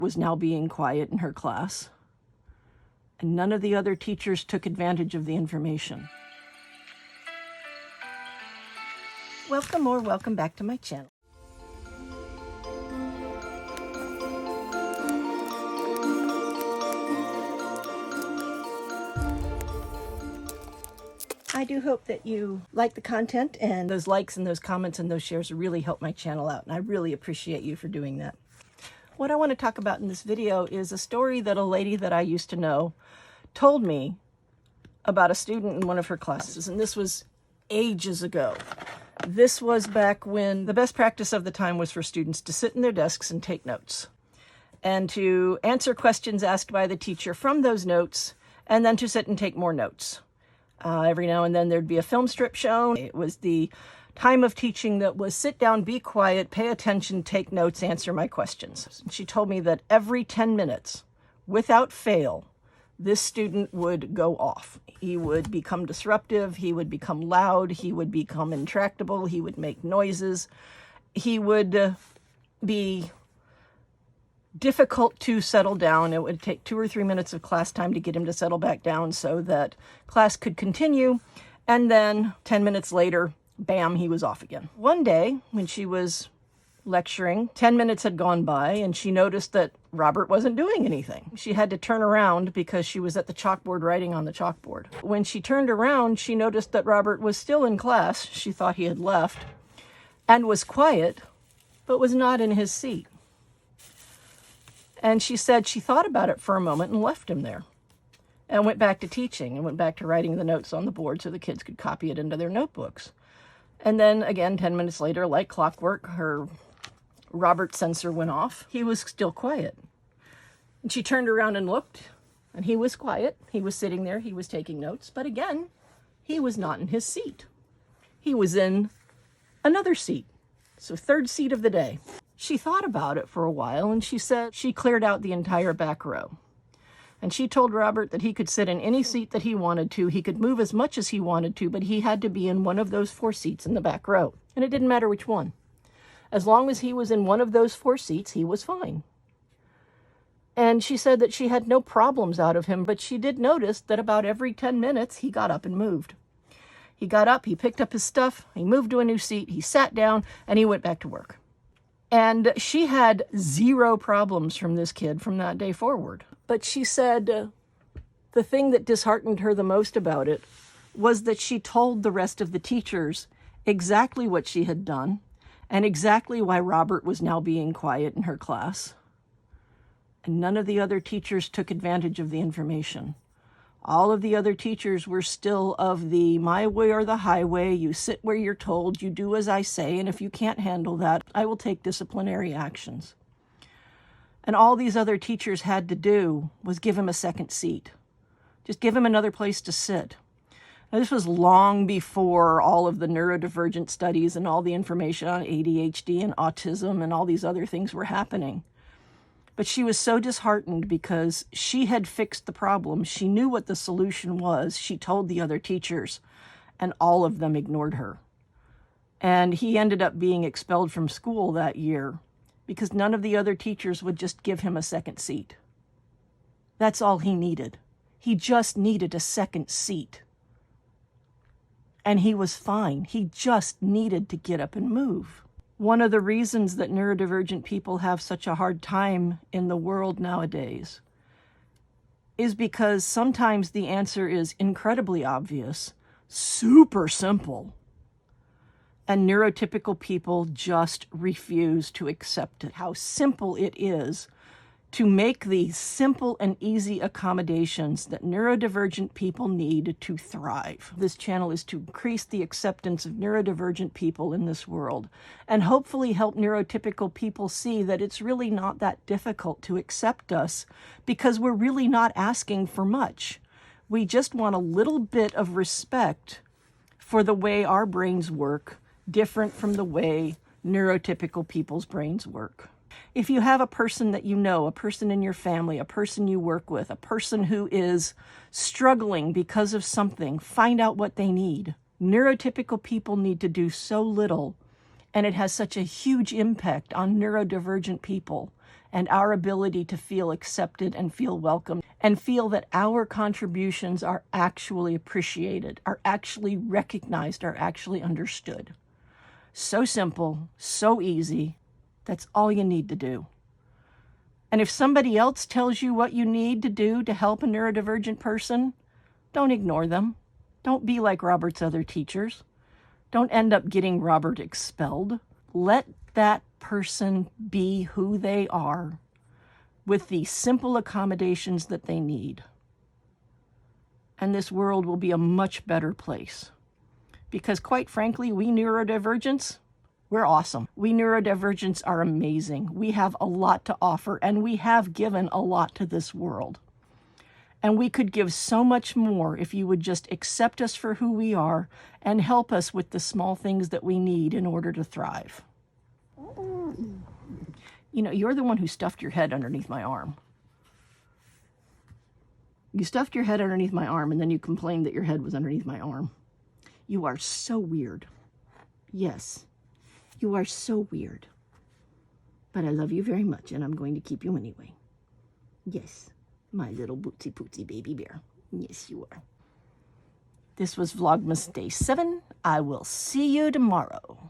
was now being quiet in her class, and none of the other teachers took advantage of the information. Welcome or welcome back to my channel. I do hope that you like the content, and those likes and those comments and those shares really help my channel out, and I really appreciate you for doing that. What I want to talk about in this video is a story that a lady that I used to know told me about a student in one of her classes, and this was ages ago. This was back when the best practice of the time was for students to sit in their desks and take notes, and to answer questions asked by the teacher from those notes, and then to sit and take more notes. Every now and then there'd be a film strip shown. It was the time of teaching that was sit down, be quiet, pay attention, take notes, answer my questions. She told me that every 10 minutes, without fail, this student would go off. He would become disruptive, he would become loud, he would become intractable, he would make noises, he would be difficult to settle down. It would take 2 or 3 minutes of class time to get him to settle back down so that class could continue. And then 10 minutes later, bam, he was off again. One day when she was lecturing, 10 minutes had gone by and she noticed that Robert wasn't doing anything. She had to turn around because she was at the chalkboard writing on the chalkboard. When she turned around, she noticed that Robert was still in class. She thought he had left and was quiet, but was not in his seat. And she said she thought about it for a moment and left him there and went back to teaching and went back to writing the notes on the board so the kids could copy it into their notebooks. And then again, 10 minutes later, like clockwork, her Robert sensor went off. He was still quiet. And she turned around and looked, and he was quiet. He was sitting there. He was taking notes. But again, he was not in his seat. He was in another seat. So third seat of the day. She thought about it for a while, and she said she cleared out the entire back row. And she told Robert that he could sit in any seat that he wanted to. He could move as much as he wanted to, but he had to be in one of those 4 seats in the back row. And it didn't matter which one. As long as he was in one of those 4 seats, he was fine. And she said that she had no problems out of him, but she did notice that about every 10 minutes, he got up and moved. He got up, he picked up his stuff, he moved to a new seat, he sat down, and he went back to work. And she had 0 problems from this kid from that day forward. But she said the thing that disheartened her the most about it was that she told the rest of the teachers exactly what she had done and exactly why Robert was now being quiet in her class. And none of the other teachers took advantage of the information. All of the other teachers were still of the my way or the highway. You sit where you're told, you do as I say, and if you can't handle that, I will take disciplinary actions. And all these other teachers had to do was give him a second seat. Just give him another place to sit. Now, this was long before all of the neurodivergent studies and all the information on ADHD and autism and all these other things were happening. But she was so disheartened because she had fixed the problem. She knew what the solution was. She told the other teachers, and all of them ignored her. And he ended up being expelled from school that year because none of the other teachers would just give him a second seat. That's all he needed. He just needed a second seat. And he was fine. He just needed to get up and move. One of the reasons that neurodivergent people have such a hard time in the world nowadays is because sometimes the answer is incredibly obvious, super simple, and neurotypical people just refuse to accept it. How simple it is to make the simple and easy accommodations that neurodivergent people need to thrive. This channel is to increase the acceptance of neurodivergent people in this world and hopefully help neurotypical people see that it's really not that difficult to accept us because we're really not asking for much. We just want a little bit of respect for the way our brains work, different from the way neurotypical people's brains work. If you have a person that you know, a person in your family, a person you work with, a person who is struggling because of something, find out what they need. Neurotypical people need to do so little, and it has such a huge impact on neurodivergent people. and our ability to feel accepted and feel welcome and feel that our contributions are actually appreciated, are actually recognized, are actually understood. So simple, so easy. That's all you need to do. And if somebody else tells you what you need to do to help a neurodivergent person, don't ignore them. Don't be like Robert's other teachers. Don't end up getting Robert expelled. Let that person be who they are with the simple accommodations that they need. And this world will be a much better place. Because quite frankly, we neurodivergents, we're awesome. We neurodivergents are amazing. We have a lot to offer, and we have given a lot to this world. And we could give so much more if you would just accept us for who we are and help us with the small things that we need in order to thrive. You know, you're the one who stuffed your head underneath my arm. You stuffed your head underneath my arm, and then you complained that your head was underneath my arm. You are so weird. Yes, you are so weird. But I love you very much, and I'm going to keep you anyway. Yes, my little bootsy pootsy baby bear. Yes, you are. This was Vlogmas Day 7. I will see you tomorrow.